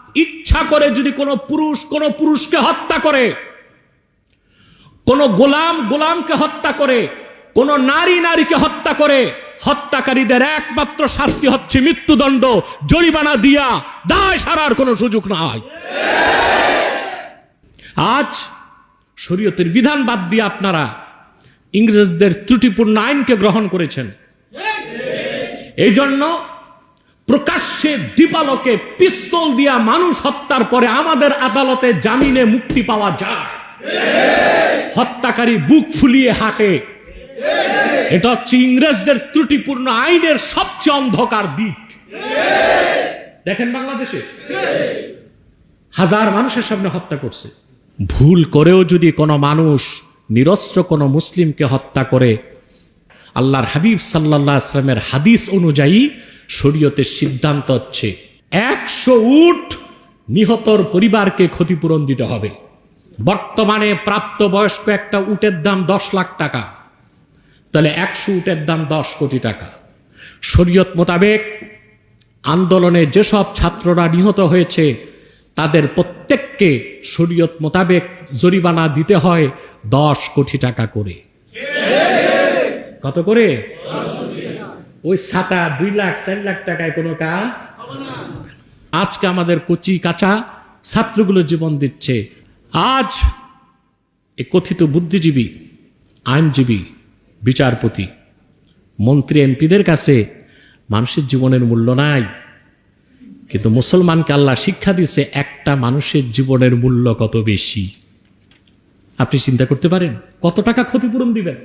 ইচ্ছা করে যদি কোনো পুরুষকে হত্যা করে, কোনো গোলামকে হত্যা করে, কোন নারীকে হত্যা করে, হত্যাকারীদের একমাত্র শাস্তি হচ্ছে মৃত্যুদণ্ড, জরিমানা দিয়া দায় সারার কোনো সুযোগ নাই। আজ শরীয়তের বিধান বাদ দিয়ে আপনারা ইংরেজদের ত্রুটিপূর্ণ আইনকে গ্রহণ করেছেন। এই জন্য প্রকাশ্যে দীপালোকে পিস্তল দিয়া মানুষ হত্যার পরে আমাদের আদালতে জামিনে মুক্তি পাওয়া যায়। হত্যাকারী বুক ফুলিয়ে হাঁটে। এটা হচ্ছে ইংরেজদের ত্রুটিপূর্ণ আইনের সবচেয়ে অন্ধকার দিক। দেখেন বাংলাদেশে হাজার মানুষের সামনে হত্যা করছে। ভুল করেও যদি কোনো মানুষ নিরস্ত্র কোনো মুসলিমকে হত্যা করে, আল্লাহর হাবিব সাল্লাল্লাহু আলাইহি ওয়াসাল্লামের হাদিস অনুযায়ী শরীয়তের সিদ্ধান্ত হচ্ছে 100 উট নিহতর পরিবারকে ক্ষতিপূরণ দিতে হবে। বর্তমানে প্রাপ্তবয়স্ক একটা উটের দাম 10 লাখ টাকা, তাহলে 100 উটের দাম 10 কোটি টাকা। শরীয়ত মোতাবেক আন্দোলনে যেসব ছাত্ররা নিহত হয়েছে তাদের প্রত্যেককে শরীয়ত মোতাবেক জরিমানা দিতে হয় 10 কোটি টাকা করে। কত করে? ওই ছাতা 2 লাখ 4 লাখ টাকায় কোনো কাজ। আজকে আমাদের কচি কাঁচা ছাত্রগুলো জীবন দিচ্ছে। আজ এই কথিত বুদ্ধিজীবী, আইনজীবী, বিচারপতি, মন্ত্রী, এমপিদের কাছে মানুষের জীবনের মূল্য নাই, কিন্তু মুসলমানকে আল্লাহ শিক্ষা দিচ্ছে একটা মানুষের জীবনের মূল্য কত বেশি। আপনি চিন্তা করতে পারেন কত টাকা ক্ষতিপূরণ দিবেন?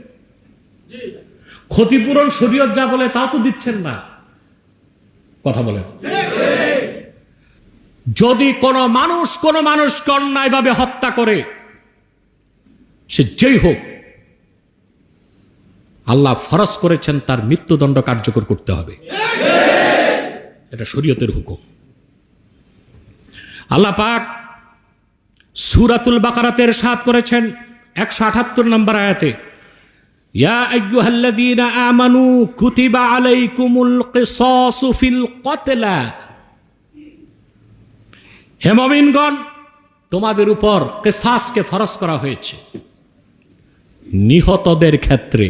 ক্ষতিপূরণ শরীয়ত যা বলে তাও তো দিচ্ছেন না। কথা বলেন। যদি কোনো মানুষকে অন্যায়ভাবে হত্যা করে, সে যেই হোক, আল্লাহ ফরজ করেছেন তার মৃত্যুদণ্ড কার্যকর করতে হবে। এটা শরীয়তের হুকুম। আল্লাহ পাক সূরাতুল বাকারাতে ইরশাদ করেছেন 178 নম্বর আয়াতে, ইয়া আইয়ুহাল্লাযীনা আমানু কুতিবা আলাইকুমুল কিসাসু ফিল কতলা। হে মুমিনগণ, তোমাদের উপর কিসাসকে ফরজ করা হয়েছে নিহতদের ক্ষেত্রে।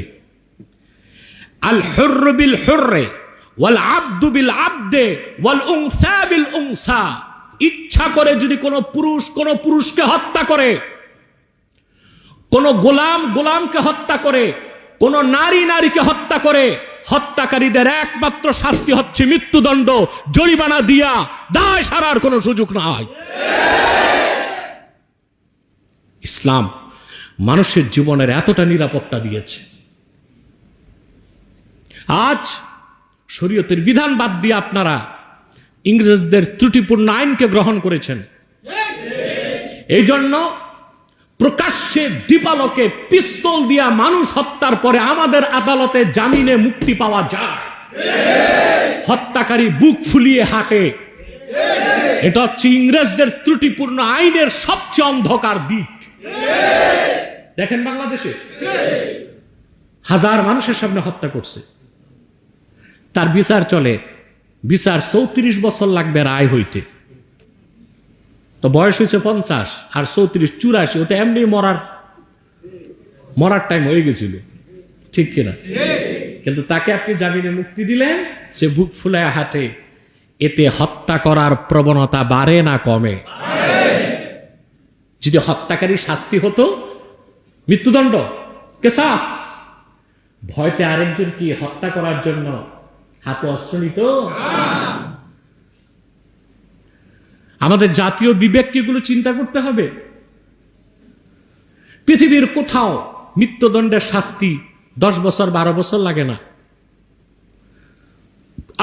আল হুরর বিল হুরর ওয়াল আবদু বিল আবদে ওয়াল উনসা বিল উনসা। ইচ্ছা করে যদি কোনো পুরুষকে হত্যা করে, কোনো গোলামকে হত্যা করে, কোন নারীকে হত্যা করে, হত্যাকারীদের একমাত্র শাস্তি হচ্ছে মৃত্যুদণ্ড, জরিমানা দিয়া দায় সারার কোনো সুযোগ নাই। ইসলাম মানুষের জীবনের এতটা নিরাপত্তা দিয়েছে। আজ শরীয়তের বিধান বাদ দিয়ে আপনারা ইংরেজদের ত্রুটিপূর্ণ আইনকে গ্রহণ করেছেন। এই জন্য প্রকাশ্যে দীপালোকে পিস্তল দিয়া মানুষ হত্যার পরে আমাদের আদালতে জামিনে মুক্তি পাওয়া যায়। হত্যাকারী বুক ফুলিয়ে হাঁটে। এটা হচ্ছে ইংরেজদের ত্রুটিপূর্ণ আইনের সবচেয়ে অন্ধকার দিক। দেখেন বাংলাদেশে হাজার মানুষের সামনে হত্যা করছে, তার বিচার চলে, বিচার 34 বছর লাগবে রায় হইতে। তো বয়স হয়েছে 50 আর 34 84, ওটা এমনি মরার টাইম হয়ে গেছিল, ঠিক কিনা? কিন্তু তাকে আপনি জামিনে মুক্তি দিলেন, সে বুক ফুলায় হাঁটে। এতে হত্যা করার প্রবণতা বাড়ে না কমে? যদি হত্যাকারী শাস্তি হতো মৃত্যুদণ্ড, কিসাস, ভয়তে আরেকজন কি হত্যা করার জন্য হাতে অস্ত্র নিত? আমাদের জাতীয় বিবেককে এগুলো চিন্তা করতে হবে। পৃথিবীর কোথাও মৃত্যুদণ্ডের শাস্তি 10 বছর 12 বছর লাগে না।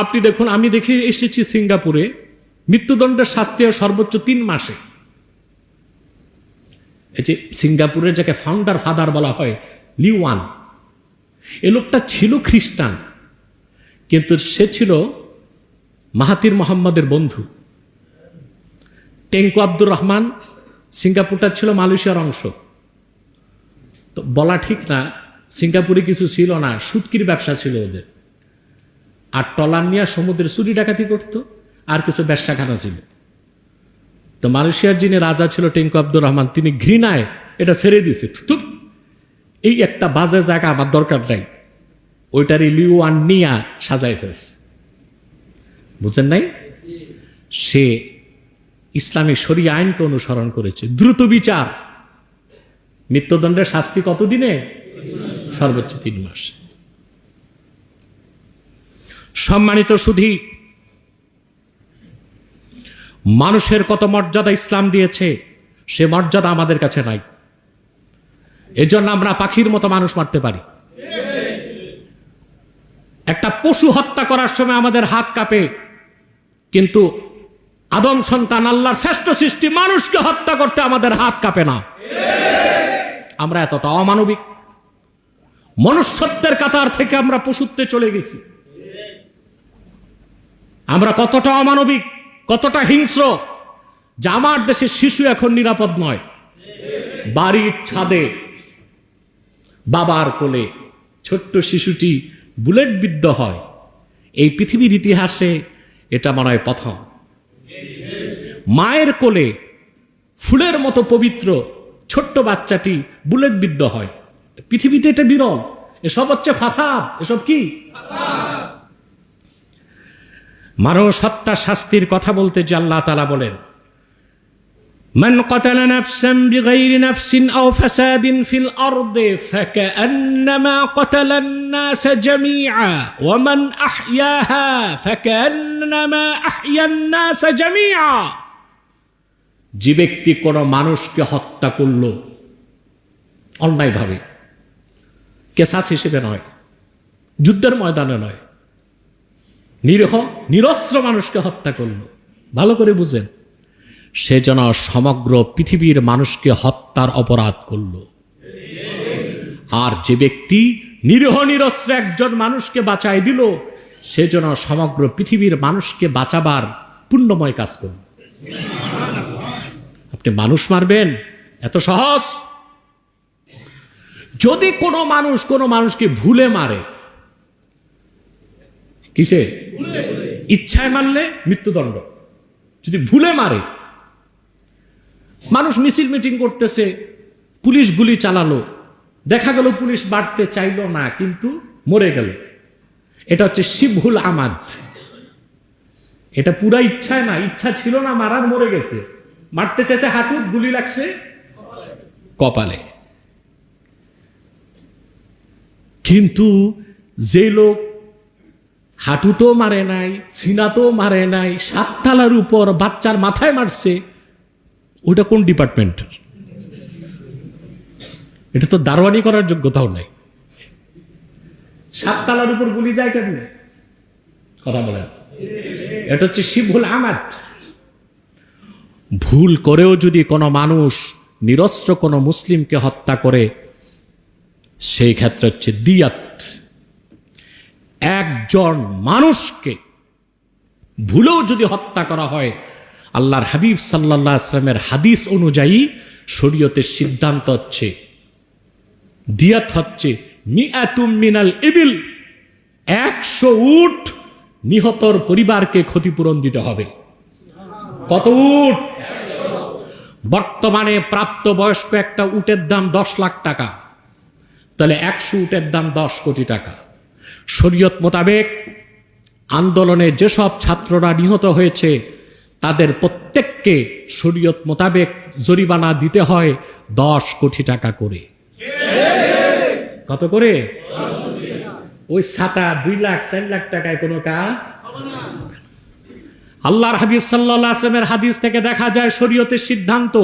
আপনি দেখুন, আমি দেখে এসেছি সিঙ্গাপুরে মৃত্যুদণ্ডের শাস্তি হয় সর্বোচ্চ 3 মাসে। এই যে সিঙ্গাপুরের যাকে ফাউন্ডার ফাদার বলা হয়, লি ওয়ান, এ লোকটা ছিল খ্রিস্টান, কিন্তু সে ছিল মাহাতির মোহাম্মদের বন্ধু। টেঙ্কু আব্দুর রহমান, সিঙ্গাপুরটা ছিল মালয়েশিয়ার অংশ। তো বলা ঠিক না, সিঙ্গাপুরে কিছু ছিল না, শুটকির ব্যবসা ছিল ওদের, আর টলার নিয়ে সমুদ্রে চুরি ডাকাতি করত, আর কিছু ব্যবসাখানা ছিল। তো মালয়েশিয়ার যিনি রাজা ছিল টেঙ্কু আব্দুর রহমান, তিনি ঘৃণায় এটা ছেড়ে দিয়েছে। এই একটা বাজে জায়গা আমার দরকার নাই, ওইটারই লিওয়ান নিয়া সাজাই ফেলছে। বুঝেন নাই? সে ইসলামী শরিয়া আইনকে অনুসরণ করেছে। দ্রুত বিচার, মৃত্যুদণ্ডের শাস্তি কতদিনে? সর্বোচ্চ 3 মাস। সম্মানিত সুধী, মানুষের কত মর্যাদা ইসলাম দিয়েছে, সে মর্যাদা আমাদের কাছে নাই। এজন্য আমরা পাখির মতো মানুষ মারতে পারি। একটা পশু হত্যা করার সময় আমাদের হাত কাঁপে, কিন্তু আদম সন্তান আল্লাহর শ্রেষ্ঠ সৃষ্টি মানুষকে হত্যা করতে আমাদের হাত কাঁপে না। আমরা এতটা অমানবিক, মনুষ্যত্বের কাতার থেকে আমরা পশুত্বে চলে গেছি। আমরা কতটা অমানবিক, কতটা হিংস্র, যে আমার দেশের শিশু এখন নিরাপদ নয়। বাড়ির ছাদে বাবার কোলে ছোট্ট শিশুটি বুলেট বিদ্ধ হয়। এই পৃথিবীর ইতিহাসে এটা মনে হয় প্রথম। মায়ের কোলে ফুলের মতো পবিত্র ছোট্ট বাচ্চাটি বুলেট বিদ্ধ হয়, পৃথিবীতে এটা বিরল। এসব হচ্ছে ফাসাদ। এসব কি? মানুষ হত্যা শাস্তির কথা বলতে যে আল্লাহ তাআলা বলেন, মান ক্বাতালা নাফসান বিগাইরি নাফসিন আও ফাসাদিন ফিল আরদি ফাকান্নামা ক্বাতালান নাস জামিআ ওয়া মান আহইয়াহা ফাকান্নামা আহইয়ান নাস জামিআ। যে ব্যক্তি কোনো মানুষকে হত্যা করলো অন্যায়ভাবে, কেসাস হিসেবে নয়, যুদ্ধের ময়দানে নয়, নিরীহ নিরস্ত্র মানুষকে হত্যা করলো, ভালো করে বুঝেন, সে যেন সমগ্র পৃথিবীর মানুষকে হত্যার অপরাধ করলো। আর যে ব্যক্তি নিরীহ নিরস্ত্র একজন মানুষকে বাঁচাই দিল, সে যেন সমগ্র পৃথিবীর মানুষকে বাঁচাবার পুণ্যময় কাজ করল। আপনি মানুষ মারবেন এত সহজ? যদি কোনো মানুষ কোনো মানুষকে ভুলে মারে, কিসে? ইচ্ছায় মারলে মৃত্যুদণ্ড। যদি ভুলে মারে, মানুষ মিছিল মিটিং করতেছে, পুলিশ গুলি চালালো, দেখা গেল পুলিশ বাড়তে চাইল না, কিন্তু মরে গেল, এটা হচ্ছে শিবহুল আমাদ। এটা পুরা ইচ্ছায় না, ইচ্ছা ছিল না মারার, মরে গেছে। মারতে চাইছে হাঁটুত, গুলি লাগছে কপালে। কিন্তু যে লোক হাঁটুতেও মারে নাই, সিনাতেও মারে নাই, 7 তলার উপর বাচ্চার মাথায় মারছে, ওইটা কোন ডিপার্টমেন্টের? এটা তো দারোয়ানি করার যোগ্যতাও নাই। 7 তলার উপর গুলি যায় কেমনে? কথা বলেন। এটা হচ্ছে শিবহুল আমাদ। ভুল করেও যদি কোনো মানুষ নিরস্ত্র কোনো মুসলিমকে হত্যা করে, সেই ক্ষেত্রে হচ্ছে দিয়াত। একজন মানুষকে ভুলেও যদি হত্যা করা হয়, আল্লাহর হাবিব সাল্লাল্লাহু আলাইহি ওয়াসাল্লামের হাদিস অনুযায়ী শরীয়তের সিদ্ধান্ত হচ্ছে দিয়াত হচ্ছে মিআতুম মিনাল ইবিল, 100 উট নিহতর পরিবারকে ক্ষতিপূরণ দিতে হবে। কত উট? বর্তমানে প্রাপ্তবয়স্ক একটা উটের দাম 10 লাখ টাকা, তাহলে 100 উটের দাম 10 কোটি টাকা। শরীয়ত মোতাবেক আন্দোলনে যেসব ছাত্ররা নিহত হয়েছে, তাদের প্রত্যেককে শরীয়ত মোতাবেক জরিমানা দিতে হয় 10 কোটি টাকা করে। কত করে? ওই ছাতা 2 লাখ 4 লাখ টাকায় কোনো কাজ। আল্লাহর হাবিব সাল্লাল্লাহু আলাইহি ওয়াসাল্লামের হাদিস থেকে দেখা যায় শরীয়তের সিদ্ধান্ত,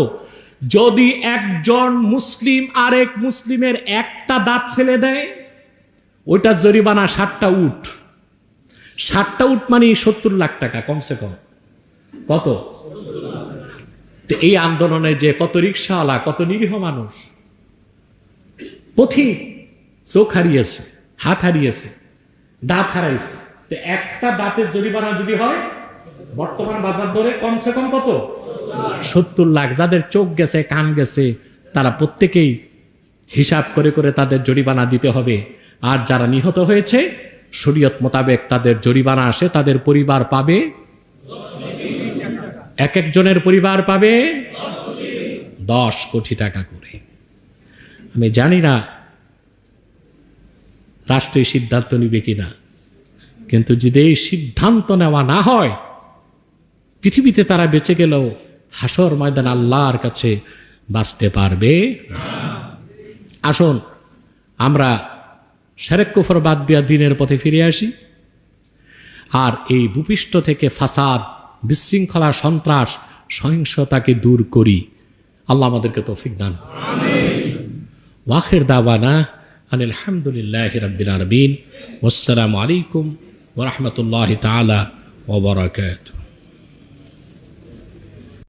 যদি একজন মুসলিম আরেক মুসলিমের একটা দাঁত ফেলে দেয়, ওইটা জরিমানা 60টা উট। 60টা উট মানে 70 লাখ টাকা কমসে কম। কত? এই আন্দোলনে যে কত রিকশাওয়ালা, কত নিরীহ মানুষ, পথিক চোখ হারিয়েছে, হাত হারিয়েছে, দাঁত হারাইছে, তো একটা দাঁতের জরিমানা যদি হয় বর্তমান বাজার দরে কমসে কম কত? 70 লাখ। যাদের চোখ গেছে, কান গেছে, তারা প্রত্যেকেই হিসাব করে করে তাদের জরিমানা দিতে হবে। আর যারা নিহত হয়েছে, শরীয়ত মোতাবেক তাদের জরিমানা আসে, তাদের পরিবার পাবে এক একজনের পরিবার পাবে 10 কোটি টাকা করে। আমি জানি না রাষ্ট্রীয় সিদ্ধান্ত নিবে কিনা, কিন্তু যদি এই সিদ্ধান্ত নেওয়া না হয়, পৃথিবীতে তারা বেঁচে গেলেও হাসর ময়দান আল্লাহর কাছে বাঁচতে পারবে না। আসুন আমরা শিরক কুফর বাদ দিয়া দ্বীনের পথে ফিরে আসি, আর এই ভূপৃষ্ঠ থেকে ফাসাদ, বিশৃঙ্খলা, সন্ত্রাস, সহিংসতাকে দূর করি। আল্লাহ আমাদেরকে তৌফিক দান করুন। আমিন। ওয়াখির দাওয়ানা আনিল হামদুলিল্লাহি রাব্বিল আলামিন। ওয়াসসালামু আলাইকুম ওয়া রাহমাতুল্লাহি তাআলা ওয়া বারাকাতুহু।